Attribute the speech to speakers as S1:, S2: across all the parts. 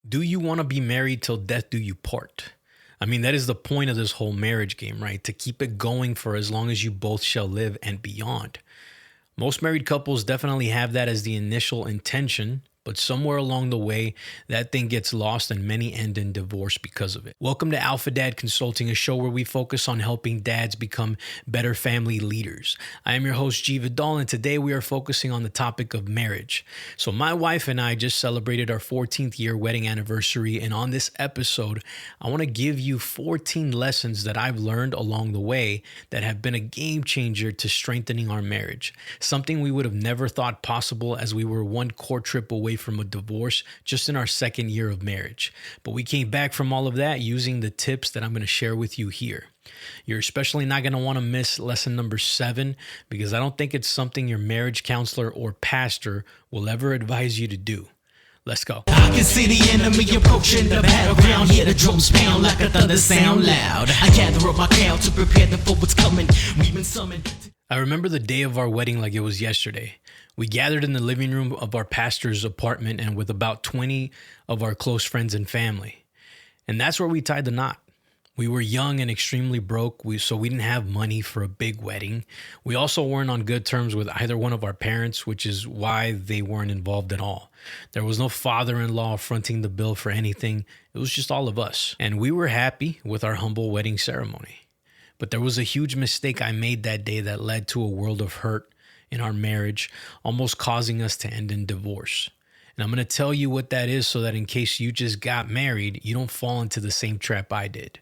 S1: Do you want to be married till death do you part? I mean, that is the point of this whole marriage game, right? To keep it going for as long as you both shall live and beyond. Most married couples definitely have that as the initial intention, but somewhere along the way, that thing gets lost and many end in divorce because of it. Welcome to Alpha Dad Consulting, a show where we focus on helping dads become better family leaders. I am your host, G. Vidal, and today we are focusing on the topic of marriage. So my wife and I just celebrated our 14th year wedding anniversary, and on this episode, I want to give you 14 lessons that I've learned along the way that have been a game changer to strengthening our marriage. Something we would have never thought possible as we were one court trip away from a divorce just in our second year of marriage. But we came back from all of that using the tips that I'm going to share with you here. You're especially not going to want to miss lesson number 7 because I don't think it's something your marriage counselor or pastor will ever advise you to do. Let's go.
S2: I can see the enemy approaching the battleground. Hear the drums pound like a thunder sound loud. I gather up my crowd to prepare them for what's coming. We've been summoned.
S1: I remember the day of our wedding like it was yesterday. We gathered in the living room of our pastor's apartment and with about 20 of our close friends and family. And that's where we tied the knot. We were young and extremely broke, so we didn't have money for a big wedding. We also weren't on good terms with either one of our parents, which is why they weren't involved at all. There was no father-in-law fronting the bill for anything. It was just all of us. And we were happy with our humble wedding ceremony. But there was a huge mistake I made that day that led to a world of hurt in our marriage, almost causing us to end in divorce. And I'm going to tell you what that is so that in case you just got married, you don't fall into the same trap I did.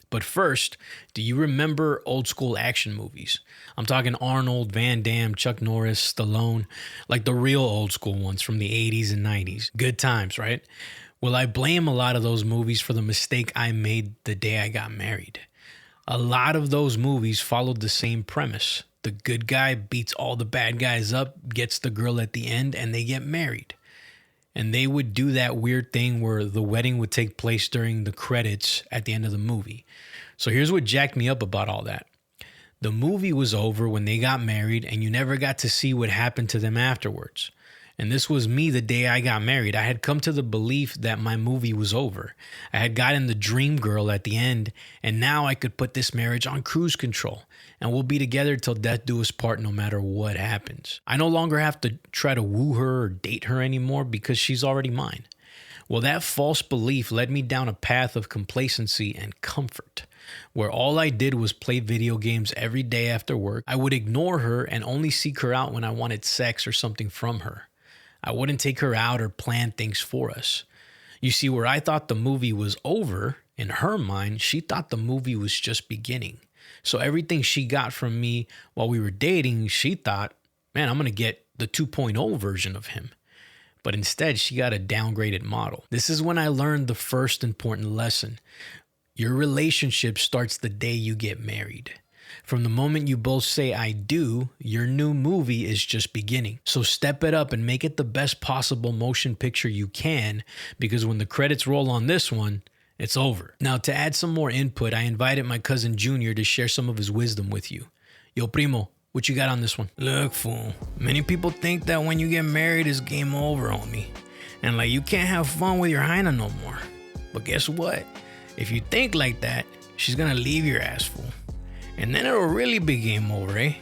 S1: But first, do you remember old school action movies? I'm talking Arnold, Van Damme, Chuck Norris, Stallone, like the real old school ones from the 80s and 90s. Good times, right? Well, I blame a lot of those movies for the mistake I made the day I got married. A lot of those movies followed the same premise. The good guy beats all the bad guys up, gets the girl at the end, and they get married. And they would do that weird thing where the wedding would take place during the credits at the end of the movie. So here's what jacked me up about all that. The movie was over when they got married, and you never got to see what happened to them afterwards. And this was me the day I got married. I had come to the belief that my movie was over. I had gotten the dream girl at the end, and now I could put this marriage on cruise control. And we'll be together till death do us part no matter what happens. I no longer have to try to woo her or date her anymore because she's already mine. Well, that false belief led me down a path of complacency and comfort, where all I did was play video games every day after work. I would ignore her and only seek her out when I wanted sex or something from her. I wouldn't take her out or plan things for us. You see, where I thought the movie was over, in her mind, she thought the movie was just beginning. So everything she got from me while we were dating, she thought, man, I'm going to get the 2.0 version of him. But instead, she got a downgraded model. This is when I learned the first important lesson. Your relationship starts the day you get married. From the moment you both say, I do, your new movie is just beginning. So step it up and make it the best possible motion picture you can, because when the credits roll on this one, it's over. Now, to add some more input, I invited my cousin Junior to share some of his wisdom with you. Yo, primo, what you got on this one? Look, fool, many people think that when you get married, it's game over, homie. And like, you can't have fun with your hyena no more. But guess what? If you think like that, she's gonna leave your ass, fool. And then it'll really be game over, eh?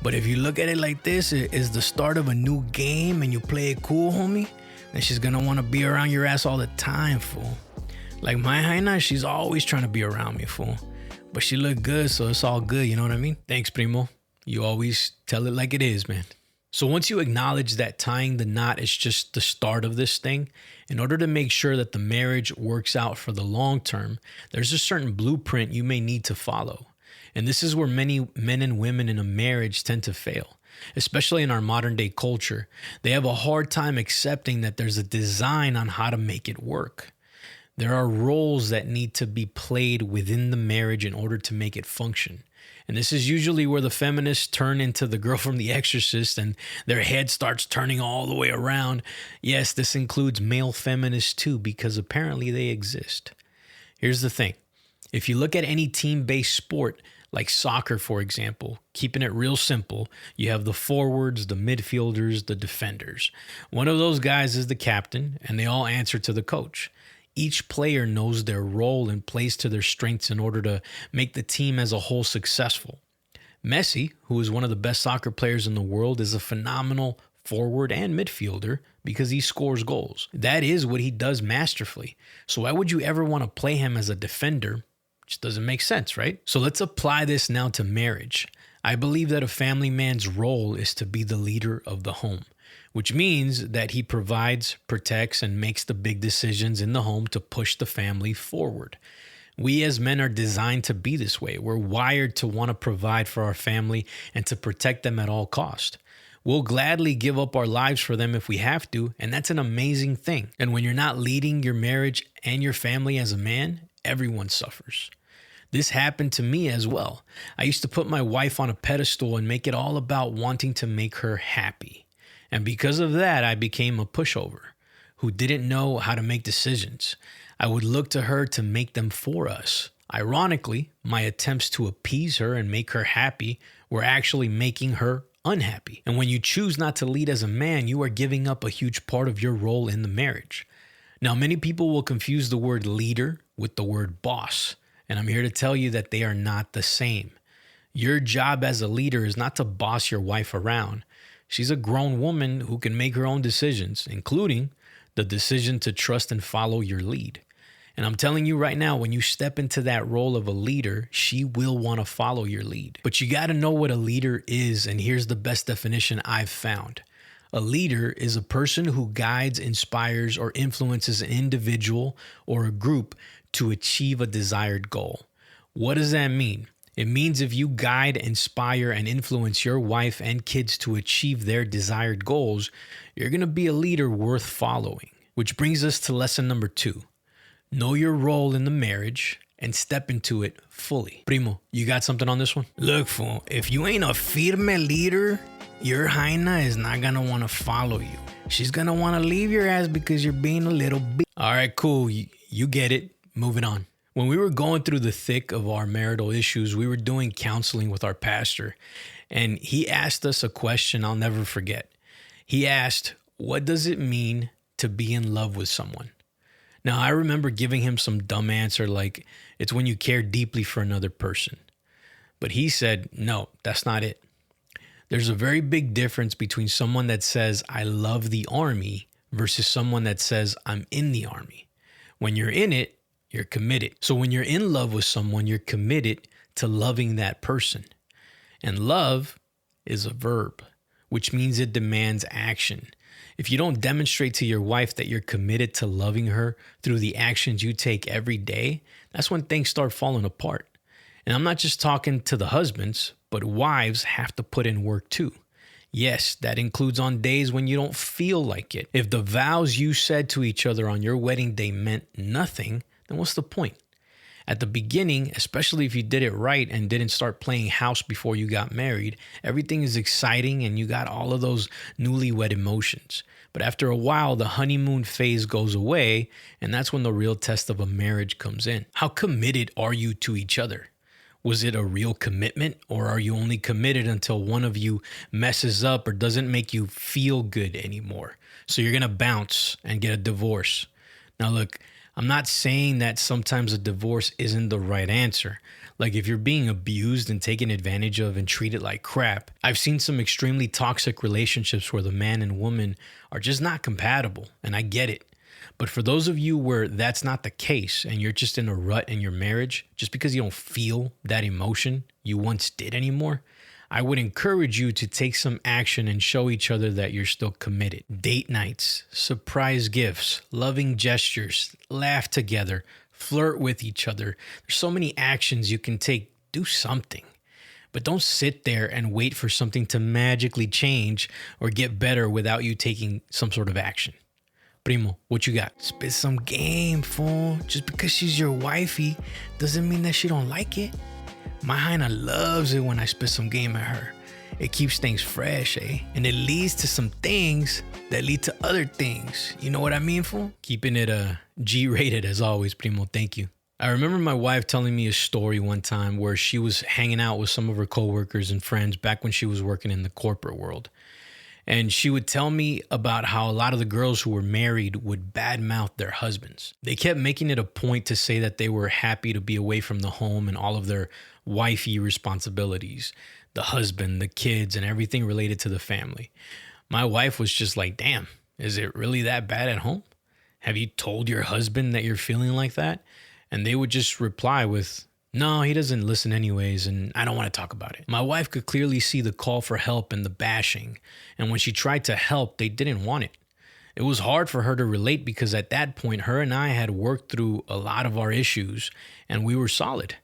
S1: But if you look at it like this, it is the start of a new game and you play it cool, homie, then she's gonna wanna be around your ass all the time, fool. Like my hyena, she's always trying to be around me, fool. But she look good, so it's all good, you know what I mean? Thanks, primo. You always tell it like it is, man. So once you acknowledge that tying the knot is just the start of this thing, in order to make sure that the marriage works out for the long term, there's a certain blueprint you may need to follow. And this is where many men and women in a marriage tend to fail, especially in our modern day culture. They have a hard time accepting that there's a design on how to make it work. There are roles that need to be played within the marriage in order to make it function. And this is usually where the feminists turn into the girl from The Exorcist and their head starts turning all the way around. Yes, this includes male feminists too, because apparently they exist. Here's the thing. If you look at any team-based sport, like soccer, for example, keeping it real simple, you have the forwards, the midfielders, the defenders. One of those guys is the captain, and they all answer to the coach. Each player knows their role and plays to their strengths in order to make the team as a whole successful. Messi, who is one of the best soccer players in the world, is a phenomenal forward and midfielder because he scores goals. That is what he does masterfully. So why would you ever want to play him as a defender? Just doesn't make sense, right? So let's apply this now to marriage. I believe that a family man's role is to be the leader of the home, which means that he provides, protects, and makes the big decisions in the home to push the family forward. We as men are designed to be this way. We're wired to want to provide for our family and to protect them at all cost. We'll gladly give up our lives for them if we have to, and that's an amazing thing. And when you're not leading your marriage and your family as a man, everyone suffers. This happened to me as well. I used to put my wife on a pedestal and make it all about wanting to make her happy. And because of that, I became a pushover who didn't know how to make decisions. I would look to her to make them for us. Ironically, my attempts to appease her and make her happy were actually making her unhappy. And when you choose not to lead as a man, you are giving up a huge part of your role in the marriage. Now, many people will confuse the word leader with the word boss. And I'm here to tell you that they are not the same. Your job as a leader is not to boss your wife around. She's a grown woman who can make her own decisions, including the decision to trust and follow your lead. And I'm telling you right now, when you step into that role of a leader, she will want to follow your lead. But you got to know what a leader is, and here's the best definition I've found. A leader is a person who guides, inspires, or influences an individual or a group to achieve a desired goal. What does that mean? It means if you guide, inspire, and influence your wife and kids to achieve their desired goals, you're going to be a leader worth following. Which brings us to lesson number 2. Know your role in the marriage and step into it fully. Primo, you got something on this one? Look, fool, if you ain't a firme leader, your hyena is not going to want to follow you. She's going to want to leave your ass because you're being a little bitch. All right, cool. You get it. Moving on. When we were going through the thick of our marital issues, we were doing counseling with our pastor, and he asked us a question I'll never forget. He asked, what does it mean to be in love with someone? Now, I remember giving him some dumb answer like, it's when you care deeply for another person. But he said, no, that's not it. There's a very big difference between someone that says, I love the army versus someone that says, I'm in the army. When you're in it, you're committed. So when you're in love with someone, you're committed to loving that person. And love is a verb, which means it demands action. If you don't demonstrate to your wife that you're committed to loving her through the actions you take every day, that's when things start falling apart. And I'm not just talking to the husbands, but wives have to put in work too. Yes, that includes on days when you don't feel like it. If the vows you said to each other on your wedding day meant nothing, then what's the point? At the beginning, especially if you did it right and didn't start playing house before you got married, everything is exciting and you got all of those newlywed emotions. But after a while, the honeymoon phase goes away, and that's when the real test of a marriage comes in. How committed are you to each other? Was it a real commitment, or are you only committed until one of you messes up or doesn't make you feel good anymore? So you're going to bounce and get a divorce. Now, look, I'm not saying that sometimes a divorce isn't the right answer. Like if you're being abused and taken advantage of and treated like crap. I've seen some extremely toxic relationships where the man and woman are just not compatible, and I get it. But for those of you where that's not the case and you're just in a rut in your marriage, just because you don't feel that emotion you once did anymore, I would encourage you to take some action and show each other that you're still committed. Date nights, surprise gifts, loving gestures, laugh together, flirt with each other. There's so many actions you can take. Do something. But don't sit there and wait for something to magically change or get better without you taking some sort of action. Primo, what you got? Spit some game, fool. Just because she's your wifey doesn't mean that she don't like it. My hyena loves it when I spit some game at her. It keeps things fresh, eh? And it leads to some things that lead to other things. You know what I mean, fool? Keeping it G-rated as always, Primo. Thank you. I remember my wife telling me a story one time where she was hanging out with some of her coworkers and friends back when she was working in the corporate world. And she would tell me about how a lot of the girls who were married would badmouth their husbands. They kept making it a point to say that they were happy to be away from the home and all of their wifey responsibilities, the husband, the kids, and everything related to the family. My wife was just like, damn, is it really that bad at home? Have you told your husband that you're feeling like that? And they would just reply with, no, he doesn't listen anyways, and I don't want to talk about it. My wife could clearly see the call for help and the bashing, and when she tried to help, they didn't want it. It was hard for her to relate because at that point, her and I had worked through a lot of our issues, and we were solid.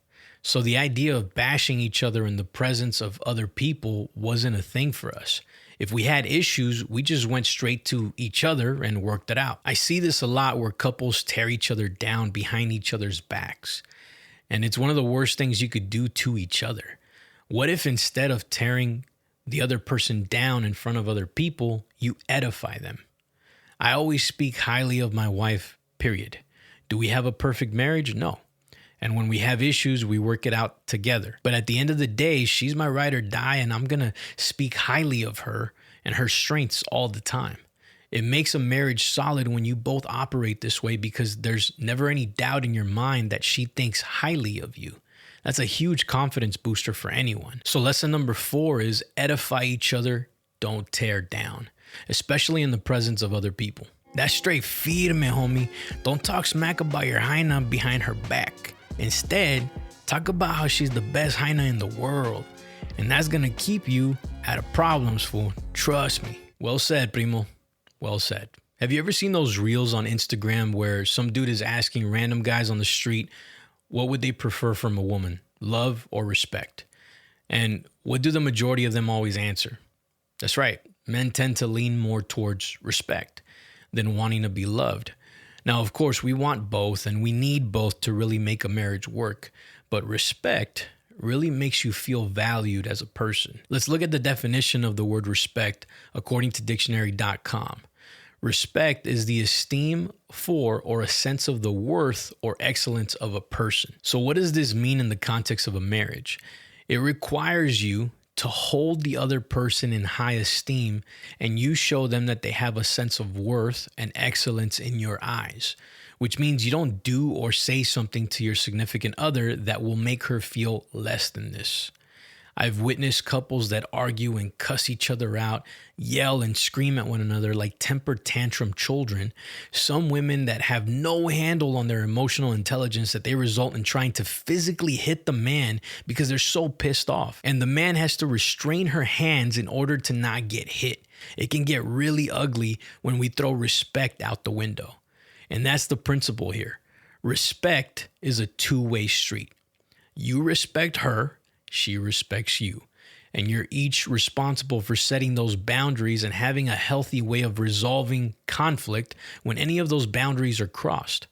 S1: So the idea of bashing each other in the presence of other people wasn't a thing for us. If we had issues, we just went straight to each other and worked it out. I see this a lot where couples tear each other down behind each other's backs. And it's one of the worst things you could do to each other. What if instead of tearing the other person down in front of other people, you edify them? I always speak highly of my wife, period. Do we have a perfect marriage? No. And when we have issues, we work it out together. But at the end of the day, she's my ride or die, and I'm going to speak highly of her and her strengths all the time. It makes a marriage solid when you both operate this way because there's never any doubt in your mind that she thinks highly of you. That's a huge confidence booster for anyone. So lesson number 4 is edify each other, don't tear down, especially in the presence of other people. That's straight firme, homie. Don't talk smack about your hyena behind her back. Instead, talk about how she's the best hyena in the world. And that's going to keep you out of problems, fool. Trust me. Well said, primo. Well said. Have you ever seen those reels on Instagram where some dude is asking random guys on the street, what would they prefer from a woman, love or respect? And what do the majority of them always answer? That's right. Men tend to lean more towards respect than wanting to be loved. Now, of course, we want both and we need both to really make a marriage work. But respect really makes you feel valued as a person. Let's look at the definition of the word respect according to dictionary.com. Respect is the esteem for or a sense of the worth or excellence of a person. So what does this mean in the context of a marriage? It requires you to hold the other person in high esteem, and you show them that they have a sense of worth and excellence in your eyes, which means you don't do or say something to your significant other that will make her feel less than this. I've witnessed couples that argue and cuss each other out, yell and scream at one another like temper tantrum children. Some women that have no handle on their emotional intelligence that they result in trying to physically hit the man because they're so pissed off. And the man has to restrain her hands in order to not get hit. It can get really ugly when we throw respect out the window. And that's the principle here. Respect is a two-way street. You respect her, she respects you. And you're each responsible for setting those boundaries and having a healthy way of resolving conflict when any of those boundaries are crossed.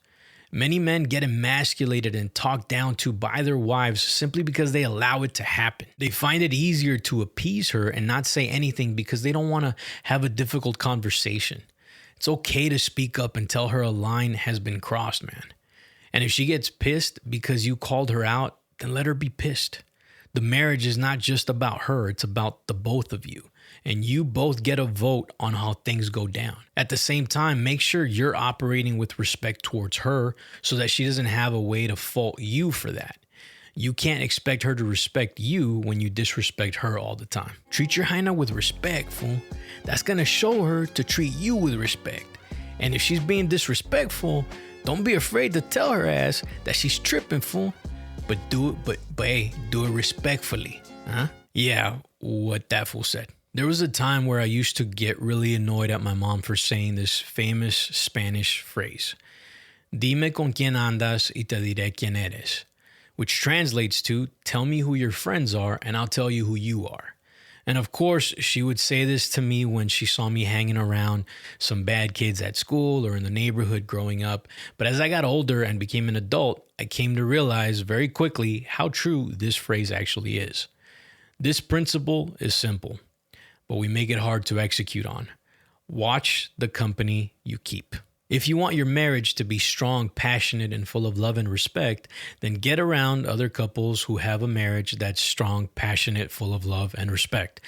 S1: Many men get emasculated and talked down to by their wives simply because they allow it to happen. They find it easier to appease her and not say anything because they don't want to have a difficult conversation. It's okay to speak up and tell her a line has been crossed, man. And if she gets pissed because you called her out, then let her be pissed. The marriage is not just about her, it's about the both of you. And you both get a vote on how things go down. At the same time, make sure you're operating with respect towards her so that she doesn't have a way to fault you for that. You can't expect her to respect you when you disrespect her all the time. Treat your hyena with respect, fool. That's gonna show her to treat you with respect. And if she's being disrespectful, don't be afraid to tell her ass that she's tripping, fool. But do it respectfully, huh? Yeah, what that fool said. There was a time where I used to get really annoyed at my mom for saying this famous Spanish phrase, Dime con quién andas y te diré quién eres, which translates to, tell me who your friends are and I'll tell you who you are. And of course, she would say this to me when she saw me hanging around some bad kids at school or in the neighborhood growing up. But as I got older and became an adult, I came to realize very quickly how true this phrase actually is. This principle is simple, but we make it hard to execute on. Watch the company you keep. If you want your marriage to be strong, passionate, and full of love and respect, then get around other couples who have a marriage that's strong, passionate, full of love and respect.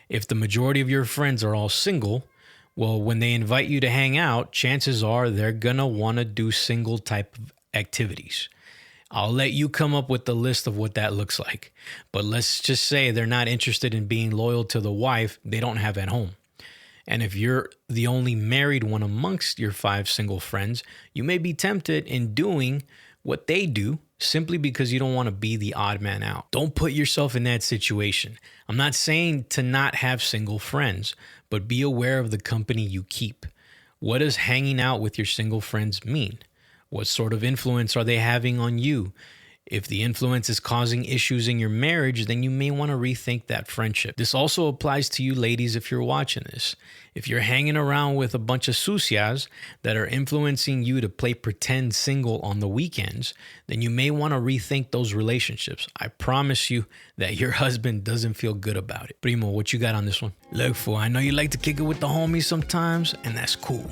S1: If the majority of your friends are all single, well, when they invite you to hang out, chances are they're gonna wanna do single type of activities. I'll let you come up with the list of what that looks like. But let's just say they're not interested in being loyal to the wife they don't have at home. And if you're the only married one amongst your 5 single friends, you may be tempted in doing what they do simply because you don't want to be the odd man out. Don't put yourself in that situation. I'm not saying to not have single friends, but be aware of the company you keep. What does hanging out with your single friends mean? What sort of influence are they having on you? If the influence is causing issues in your marriage, then you may want to rethink that friendship. This also applies to you ladies if you're watching this. If you're hanging around with a bunch of sucias that are influencing you to play pretend single on the weekends, then you may want to rethink those relationships. I promise you that your husband doesn't feel good about it. Primo, what you got on this one? Look, fool, I know you like to kick it with the homies sometimes, and that's cool.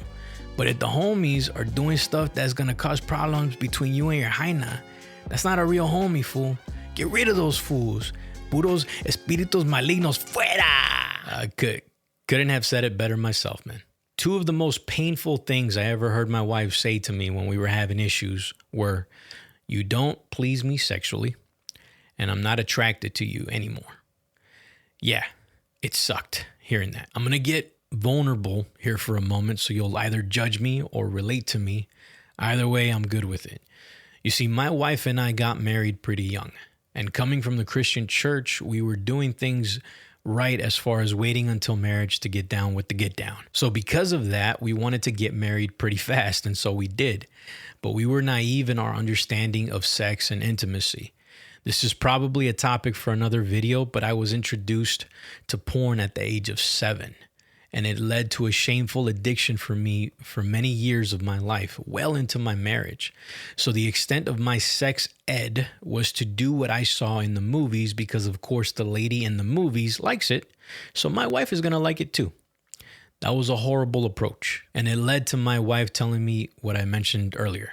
S1: But if the homies are doing stuff that's going to cause problems between you and your hyena, that's not a real homie, fool. Get rid of those fools. Puros espíritus malignos fuera. Couldn't have said it better myself, man. 2 of the most painful things I ever heard my wife say to me when we were having issues were, "You don't please me sexually, and I'm not attracted to you anymore." Yeah, it sucked hearing that. I'm going to get vulnerable here for a moment, so you'll either judge me or relate to me. Either way, I'm good with it. You see, my wife and I got married pretty young, and coming from the Christian church, we were doing things right as far as waiting until marriage to get down with the get down. So because of that, we wanted to get married pretty fast, and so we did. But we were naive in our understanding of sex and intimacy. This is probably a topic for another video, but I was introduced to porn at the age of 7. And it led to a shameful addiction for me for many years of my life, well into my marriage. So the extent of my sex ed was to do what I saw in the movies because, of course, the lady in the movies likes it, so my wife is going to like it too. That was a horrible approach, and it led to my wife telling me what I mentioned earlier.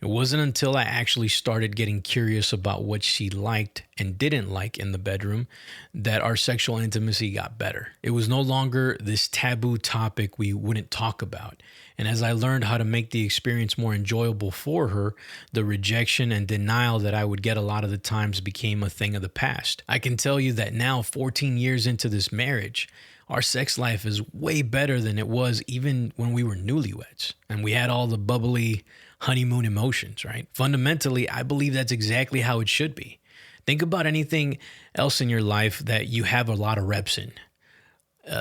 S1: It wasn't until I actually started getting curious about what she liked and didn't like in the bedroom that our sexual intimacy got better. It was no longer this taboo topic we wouldn't talk about. And as I learned how to make the experience more enjoyable for her, the rejection and denial that I would get a lot of the times became a thing of the past. I can tell you that now, 14 years into this marriage, our sex life is way better than it was even when we were newlyweds and we had all the bubbly honeymoon emotions, right? Fundamentally, I believe that's exactly how it should be. Think about anything else in your life that you have a lot of reps in.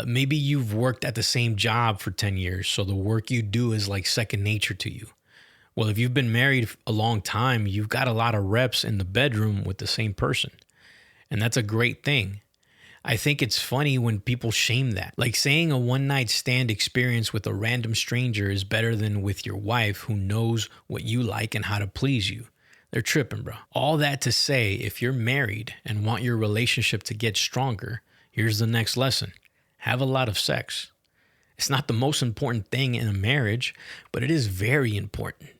S1: Maybe you've worked at the same job for 10 years, so the work you do is like second nature to you. Well, if you've been married a long time, you've got a lot of reps in the bedroom with the same person. And that's a great thing. I think it's funny when people shame that. Like saying a one-night stand experience with a random stranger is better than with your wife who knows what you like and how to please you. They're tripping, bro. All that to say, if you're married and want your relationship to get stronger, here's the next lesson. Have a lot of sex. It's not the most important thing in a marriage, but it is very important.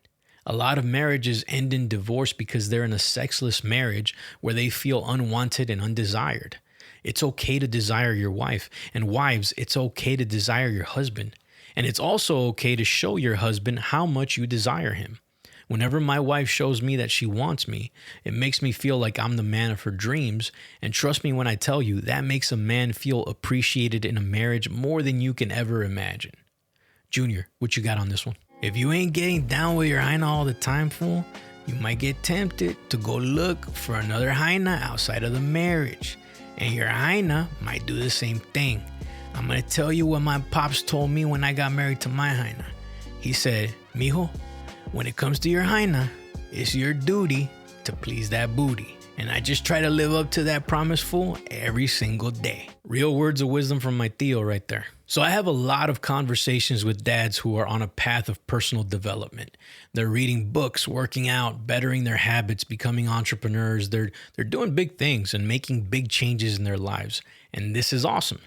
S1: A lot of marriages end in divorce because they're in a sexless marriage where they feel unwanted and undesired. It's okay to desire your wife, and wives, it's okay to desire your husband. And it's also okay to show your husband how much you desire him. Whenever my wife shows me that she wants me, it makes me feel like I'm the man of her dreams. And trust me when I tell you, that makes a man feel appreciated in a marriage more than you can ever imagine. Junior, what you got on this one? If you ain't getting down with your hyena all the time, fool, you might get tempted to go look for another hyena outside of the marriage. And your hyena might do the same thing. I'm going to tell you what my pops told me when I got married to my hyena. He said, "Mijo, when it comes to your hyena, it's your duty to please that booty." And I just try to live up to that promise, fool, every single day. Real words of wisdom from my tío right there. So I have a lot of conversations with dads who are on a path of personal development. They're reading books, working out, bettering their habits, becoming entrepreneurs. They're doing big things and making big changes in their lives. And this is awesome.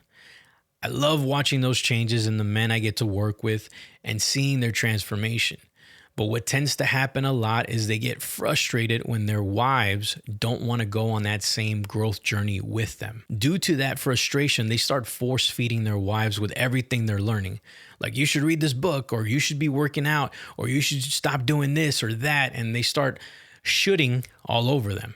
S1: I love watching those changes in the men I get to work with and seeing their transformation. But what tends to happen a lot is they get frustrated when their wives don't want to go on that same growth journey with them. Due to that frustration, they start force feeding their wives with everything they're learning. Like, you should read this book, or you should be working out, or you should stop doing this or that. And they start shooting all over them.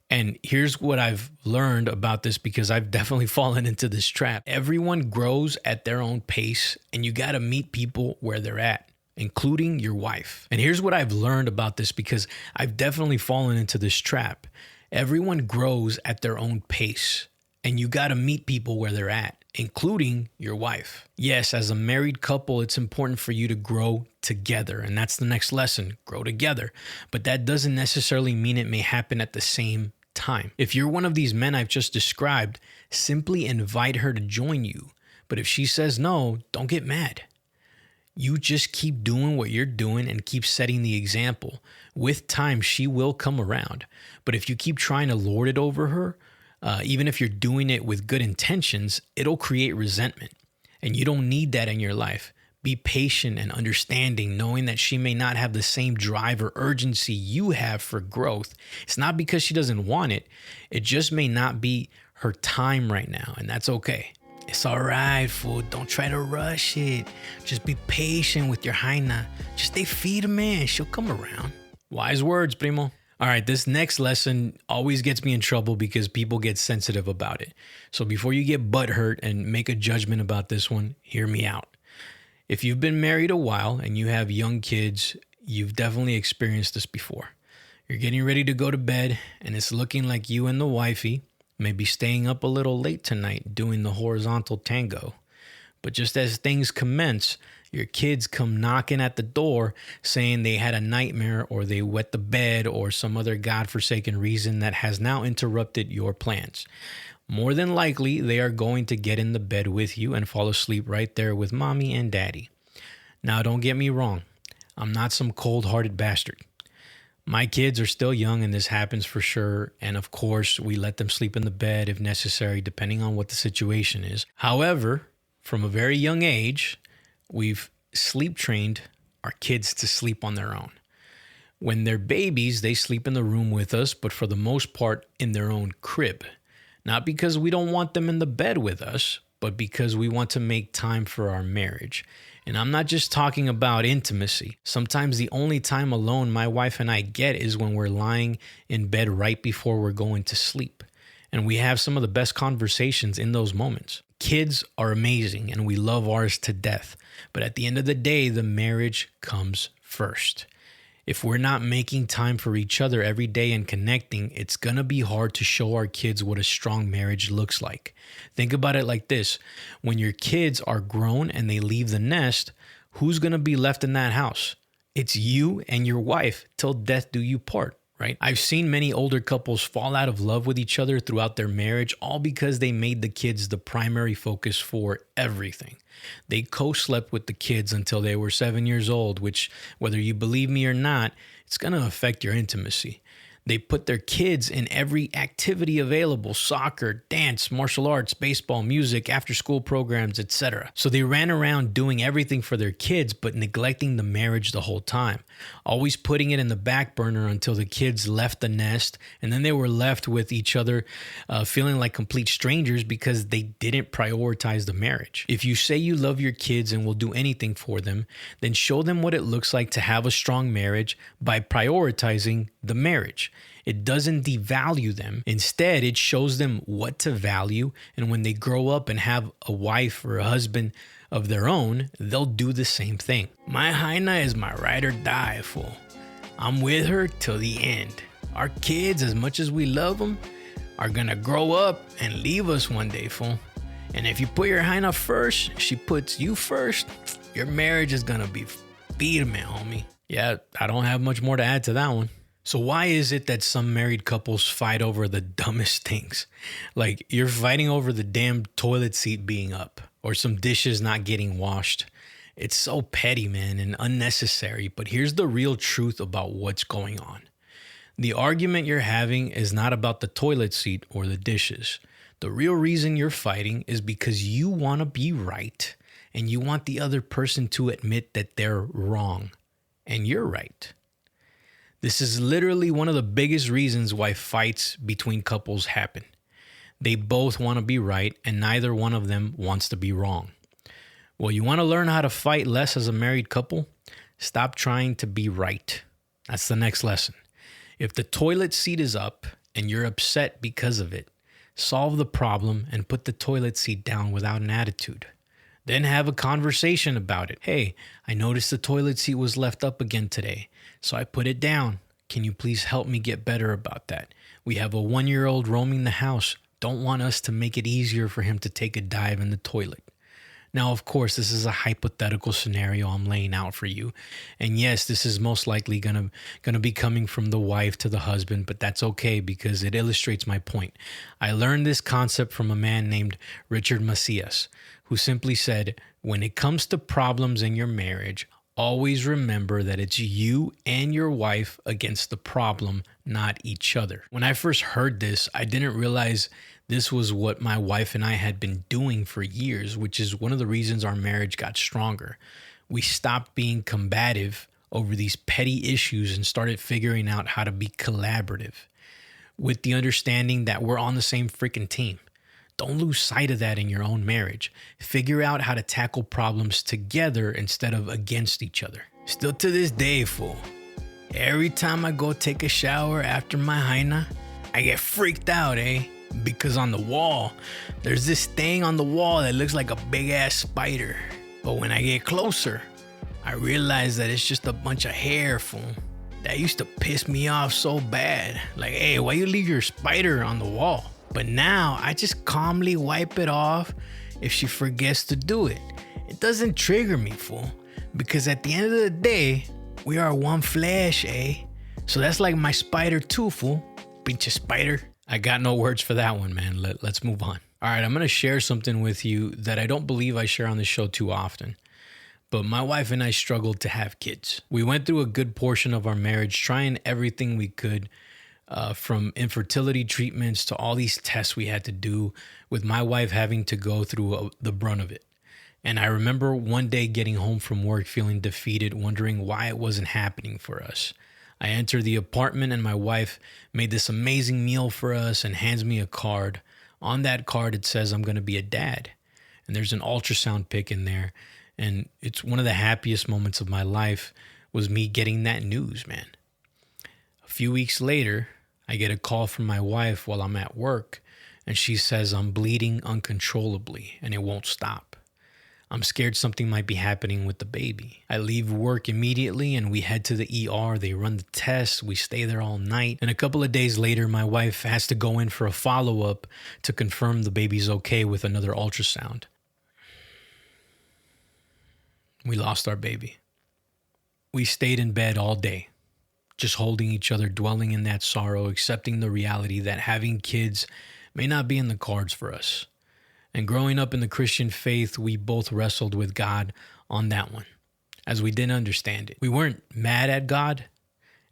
S1: And here's what I've learned about this, because I've definitely fallen into this trap. Everyone grows at their own pace, and you got to meet people where they're at, including your wife. And here's what I've learned about this, because I've definitely fallen into this trap. Everyone grows at their own pace, and you got to meet people where they're at, including your wife. Yes, as a married couple, it's important for you to grow together. And that's the next lesson, grow together. But that doesn't necessarily mean it may happen at the same time. If you're one of these men I've just described, simply invite her to join you. But if she says no, don't get mad. You just keep doing what you're doing and keep setting the example. With time, she will come around. But if you keep trying to lord it over her, even if you're doing it with good intentions, it'll create resentment. And you don't need that in your life. Be patient and understanding, knowing that she may not have the same drive or urgency you have for growth. It's not because she doesn't want it. It just may not be her time right now, and that's okay. It's all right, fool. Don't try to rush it. Just be patient with your hyena. Just stay firme. She'll come around. Wise words, primo. All right, this next lesson always gets me in trouble because people get sensitive about it. So before you get butthurt and make a judgment about this one, hear me out. If you've been married a while and you have young kids, you've definitely experienced this before. You're getting ready to go to bed, and it's looking like you and the wifey may be staying up a little late tonight doing the horizontal tango. But just as things commence, your kids come knocking at the door saying they had a nightmare, or they wet the bed, or some other godforsaken reason that has now interrupted your plans. More than likely, they are going to get in the bed with you and fall asleep right there with mommy and daddy. Now, don't get me wrong. I'm not some cold-hearted bastard. My kids are still young, and this happens for sure. And of course, we let them sleep in the bed if necessary, depending on what the situation is. However, from a very young age, we've sleep trained our kids to sleep on their own. When they're babies, they sleep in the room with us, but for the most part in their own crib. Not because we don't want them in the bed with us, but because we want to make time for our marriage. And I'm not just talking about intimacy. Sometimes the only time alone my wife and I get is when we're lying in bed right before we're going to sleep. And we have some of the best conversations in those moments. Kids are amazing, and we love ours to death. But at the end of the day, the marriage comes first. If we're not making time for each other every day and connecting, it's going to be hard to show our kids what a strong marriage looks like. Think about it like this. When your kids are grown and they leave the nest, who's going to be left in that house? It's you and your wife till death do you part, right? I've seen many older couples fall out of love with each other throughout their marriage, all because they made the kids the primary focus for everything. They co-slept with the kids until they were 7 years old, which, whether you believe me or not, it's going to affect your intimacy. They put their kids in every activity available: soccer, dance, martial arts, baseball, music, after-school programs, etc. So they ran around doing everything for their kids, but neglecting the marriage the whole time, always putting it in the back burner until the kids left the nest, and then they were left with each other feeling like complete strangers because they didn't prioritize the marriage. If you say you love your kids and will do anything for them, then show them what it looks like to have a strong marriage by prioritizing the marriage. It doesn't devalue them. Instead, it shows them what to value. And when they grow up and have a wife or a husband of their own, they'll do the same thing. My hyena is my ride or die, fool. I'm with her till the end. Our kids, as much as we love them, are gonna grow up and leave us one day, fool. And if you put your hyena first, she puts you first, your marriage is gonna be firme, homie. Yeah, I don't have much more to add to that one. So why is it that some married couples fight over the dumbest things? Like, you're fighting over the damn toilet seat being up or some dishes not getting washed. It's so petty, man, and unnecessary. But here's the real truth about what's going on. The argument you're having is not about the toilet seat or the dishes. The real reason you're fighting is because you want to be right and you want the other person to admit that they're wrong and you're right. This is literally one of the biggest reasons why fights between couples happen. They both want to be right and neither one of them wants to be wrong. Well, you want to learn how to fight less as a married couple? Stop trying to be right. That's the next lesson. If the toilet seat is up and you're upset because of it, solve the problem and put the toilet seat down without an attitude. Then have a conversation about it. Hey, I noticed the toilet seat was left up again today, so I put it down. Can you please help me get better about that? We have a 1-year-old roaming the house. Don't want us to make it easier for him to take a dive in the toilet. Now, of course, this is a hypothetical scenario I'm laying out for you. And yes, this is most likely gonna be coming from the wife to the husband, but that's okay because it illustrates my point. I learned this concept from a man named Richard Macias, who simply said, when it comes to problems in your marriage, always remember that it's you and your wife against the problem, not each other. When I first heard this, I didn't realize this was what my wife and I had been doing for years, which is one of the reasons our marriage got stronger. We stopped being combative over these petty issues and started figuring out how to be collaborative with the understanding that we're on the same freaking team. Don't lose sight of that in your own marriage. Figure out how to tackle problems together instead of against each other. Still to this day, fool, every time I go take a shower after my hyena, I get freaked out, because on the wall, there's this thing on the wall that looks like a big ass spider. But when I get closer, I realize that it's just a bunch of hair, fool. That used to piss me off so bad. Like, hey, why you leave your spider on the wall? But now I just calmly wipe it off if she forgets to do it. It doesn't trigger me, fool. Because at the end of the day, we are one flesh, So that's like my spider too, fool. Pinche spider. I got no words for that one, man. Let's move on. All right, I'm going to share something with you that I don't believe I share on the show too often. But my wife and I struggled to have kids. We went through a good portion of our marriage trying everything we could, from infertility treatments to all these tests we had to do, with my wife having to go through the brunt of it. And I remember one day getting home from work feeling defeated, wondering why it wasn't happening for us. I entered the apartment and my wife made this amazing meal for us and hands me a card. On that card, it says I'm going to be a dad. And there's an ultrasound pic in there. And it's one of the happiest moments of my life was me getting that news, man. A few weeks later, I get a call from my wife while I'm at work, and she says I'm bleeding uncontrollably and it won't stop. I'm scared something might be happening with the baby. I leave work immediately and we head to the ER. They run the tests. We stay there all night. And a couple of days later, my wife has to go in for a follow-up to confirm the baby's okay with another ultrasound. We lost our baby. We stayed in bed all day, just holding each other, dwelling in that sorrow, accepting the reality that having kids may not be in the cards for us. And growing up in the Christian faith, we both wrestled with God on that one, as we didn't understand it. We weren't mad at God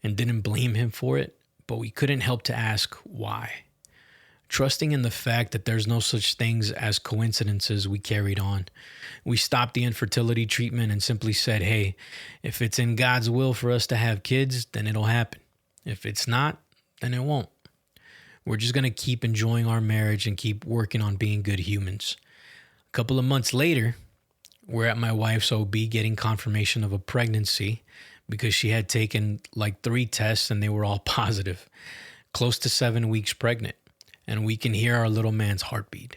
S1: and didn't blame him for it, but we couldn't help to ask why. Trusting in the fact that there's no such things as coincidences, we carried on. We stopped the infertility treatment and simply said, hey, if it's in God's will for us to have kids, then it'll happen. If it's not, then it won't. We're just going to keep enjoying our marriage and keep working on being good humans. A couple of months later, we're at my wife's OB getting confirmation of a pregnancy because she had taken like 3 tests and they were all positive. Close to 7 weeks pregnant. And we can hear our little man's heartbeat.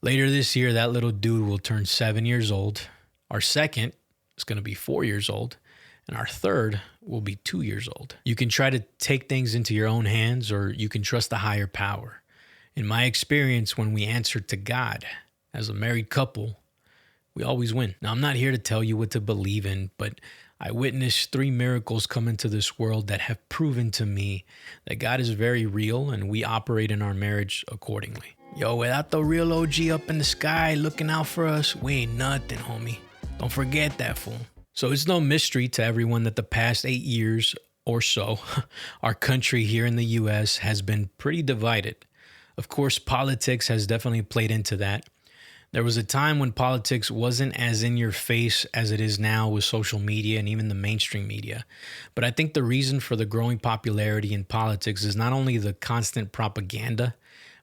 S1: Later this year, that little dude will turn 7 years old. Our second is going to be 4 years old. And our third will be 2 years old. You can try to take things into your own hands, or you can trust the higher power. In my experience, when we answer to God as a married couple, we always win. Now, I'm not here to tell you what to believe in, but I witnessed 3 miracles come into this world that have proven to me that God is very real and we operate in our marriage accordingly. Yo, without the real OG up in the sky looking out for us, we ain't nothing, homie. Don't forget that, fool. So it's no mystery to everyone that the past 8 years or so, our country here in the U.S. has been pretty divided. Of course, politics has definitely played into that. There was a time when politics wasn't as in your face as it is now with social media and even the mainstream media. But I think the reason for the growing popularity in politics is not only the constant propaganda,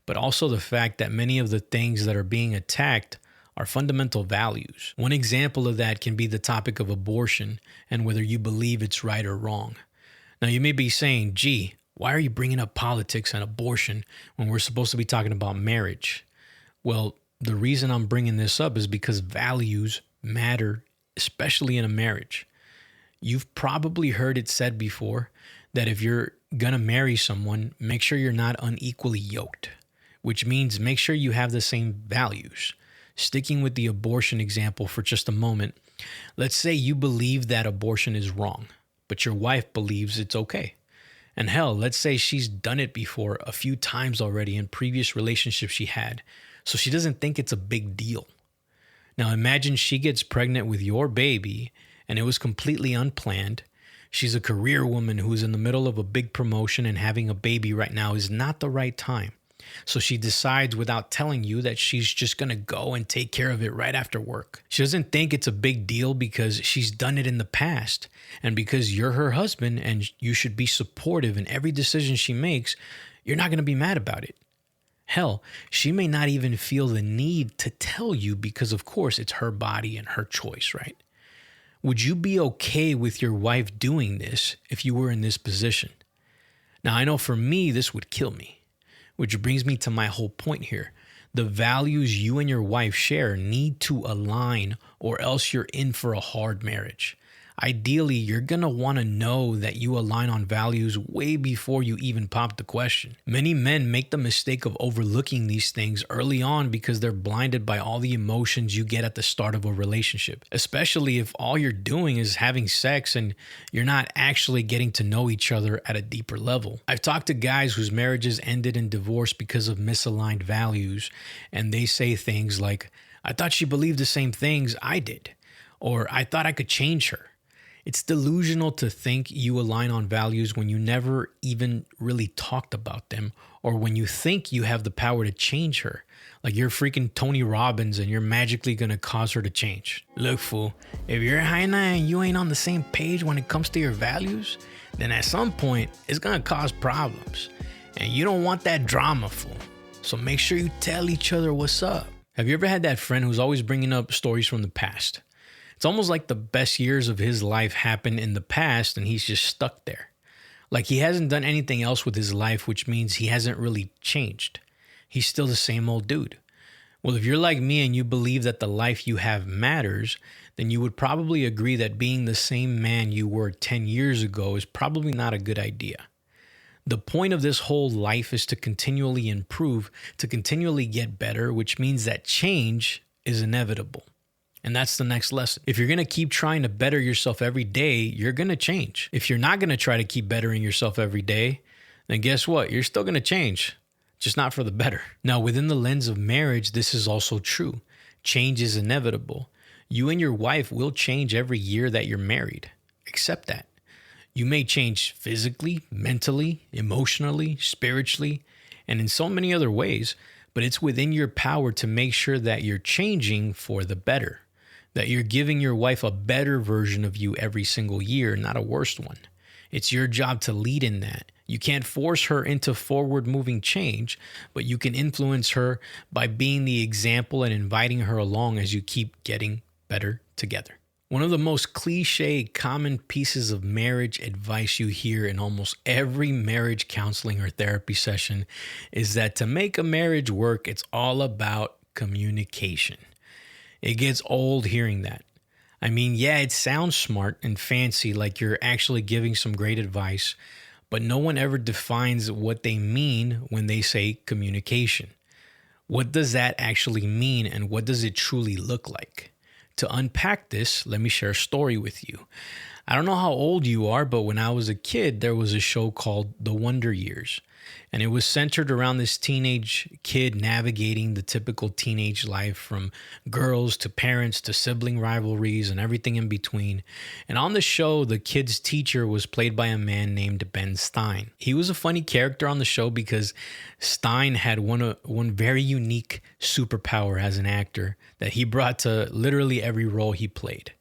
S1: but also the fact that many of the things that are being attacked are fundamental values. One example of that can be the topic of abortion and whether you believe it's right or wrong. Now, you may be saying, gee, why are you bringing up politics and abortion when we're supposed to be talking about marriage? Well, the reason I'm bringing this up is because values matter, especially in a marriage. You've probably heard it said before that if you're going to marry someone, make sure you're not unequally yoked, which means make sure you have the same values. Sticking with the abortion example for just a moment, let's say you believe that abortion is wrong, but your wife believes it's okay. And hell, let's say she's done it before a few times already in previous relationships she had, so she doesn't think it's a big deal. Now imagine she gets pregnant with your baby and it was completely unplanned. She's a career woman who's in the middle of a big promotion, and having a baby right now is not the right time. So she decides without telling you that she's just going to go and take care of it right after work. She doesn't think it's a big deal because she's done it in the past. And because you're her husband and you should be supportive in every decision she makes, you're not going to be mad about it. Hell, she may not even feel the need to tell you because, of course, it's her body and her choice, right? Would you be okay with your wife doing this if you were in this position? Now, I know for me, this would kill me. Which brings me to my whole point here. The values you and your wife share need to align, or else you're in for a hard marriage. Ideally, you're going to want to know that you align on values way before you even pop the question. Many men make the mistake of overlooking these things early on because they're blinded by all the emotions you get at the start of a relationship, especially if all you're doing is having sex and you're not actually getting to know each other at a deeper level. I've talked to guys whose marriages ended in divorce because of misaligned values, and they say things like, I thought she believed the same things I did, or I thought I could change her. It's delusional to think you align on values when you never even really talked about them, or when you think you have the power to change her. Like you're freaking Tony Robbins and you're magically going to cause her to change. Look, fool, if you're Hyena and you ain't on the same page when it comes to your values, then at some point it's going to cause problems. And you don't want that drama, fool. So make sure you tell each other what's up. Have you ever had that friend who's always bringing up stories from the past? It's almost like the best years of his life happened in the past and he's just stuck there. Like he hasn't done anything else with his life, which means he hasn't really changed. He's still the same old dude. Well, if you're like me and you believe that the life you have matters, then you would probably agree that being the same man you were 10 years ago is probably not a good idea. The point of this whole life is to continually improve, to continually get better, which means that change is inevitable. And that's the next lesson. If you're going to keep trying to better yourself every day, you're going to change. If you're not going to try to keep bettering yourself every day, then guess what? You're still going to change, just not for the better. Now, within the lens of marriage, this is also true. Change is inevitable. You and your wife will change every year that you're married. Accept that. You may change physically, mentally, emotionally, spiritually, and in so many other ways, but it's within your power to make sure that you're changing for the better. That you're giving your wife a better version of you every single year, not a worse one. It's your job to lead in that. You can't force her into forward-moving change, but you can influence her by being the example and inviting her along as you keep getting better together. One of the most cliche, common pieces of marriage advice you hear in almost every marriage counseling or therapy session is that to make a marriage work, it's all about communication. It gets old hearing that. I mean, yeah, it sounds smart and fancy, like you're actually giving some great advice, but no one ever defines what they mean when they say communication. What does that actually mean, and what does it truly look like? To unpack this, let me share a story with you. I don't know how old you are, but when I was a kid, there was a show called The Wonder Years. And it was centered around this teenage kid navigating the typical teenage life, from girls to parents to sibling rivalries and everything in between. And on the show, the kid's teacher was played by a man named Ben Stein. He was a funny character on the show because Stein had one very unique superpower as an actor that he brought to literally every role he played.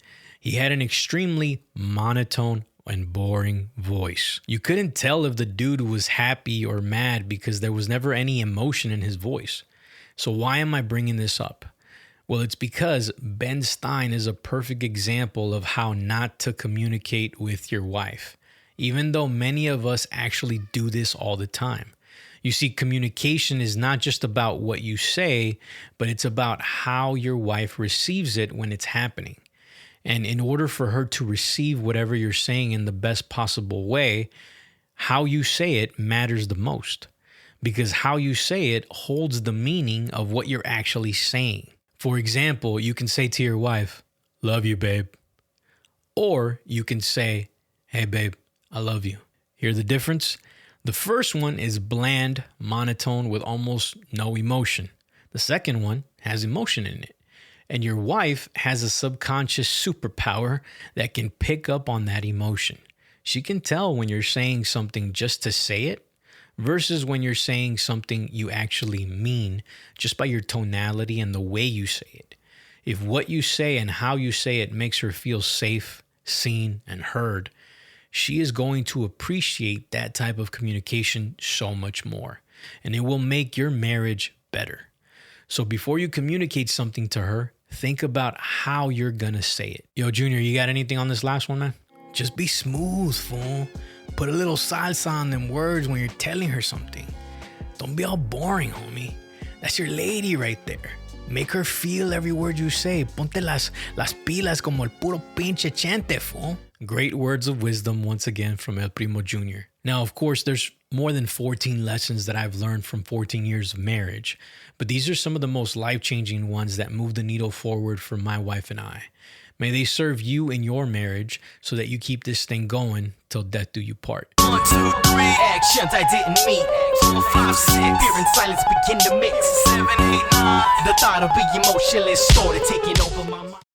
S1: He had an extremely monotone and boring voice. You couldn't tell if the dude was happy or mad because there was never any emotion in his voice. So why am I bringing this up? Well, it's because Ben Stein is a perfect example of how not to communicate with your wife, even though many of us actually do this all the time. You see, communication is not just about what you say, but it's about how your wife receives it when it's happening. And in order for her to receive whatever you're saying in the best possible way, how you say it matters the most, because how you say it holds the meaning of what you're actually saying. For example, you can say to your wife, "Love you, babe." Or you can say, "Hey, babe, I love you." Hear the difference? The first one is bland, monotone with almost no emotion. The second one has emotion in it. And your wife has a subconscious superpower that can pick up on that emotion. She can tell when you're saying something just to say it versus when you're saying something you actually mean just by your tonality and the way you say it. If what you say and how you say it makes her feel safe, seen, and heard, she is going to appreciate that type of communication so much more. And it will make your marriage better. So before you communicate something to her, think about how you're gonna say it. Yo, Junior, you got anything on this last one, man? Just be smooth, fool. Put a little salsa on them words when you're telling her something. Don't be all boring, homie. That's your lady right there. Make her feel every word you say. Ponte las pilas como el puro pinche chente, fool. Great words of wisdom once again from El Primo Jr. Now, of course, there's more than 14 lessons that I've learned from 14 years of marriage, but these are some of the most life-changing ones that move the needle forward for my wife and I. May they serve you in your marriage so that you keep this thing going till death do you part.
S2: 1, 2, 3 actions I didn't meet. 4, 5, 6 fear and silence begin to mix. 7, 8, 9 the thought of being emotionless started taking over my mind.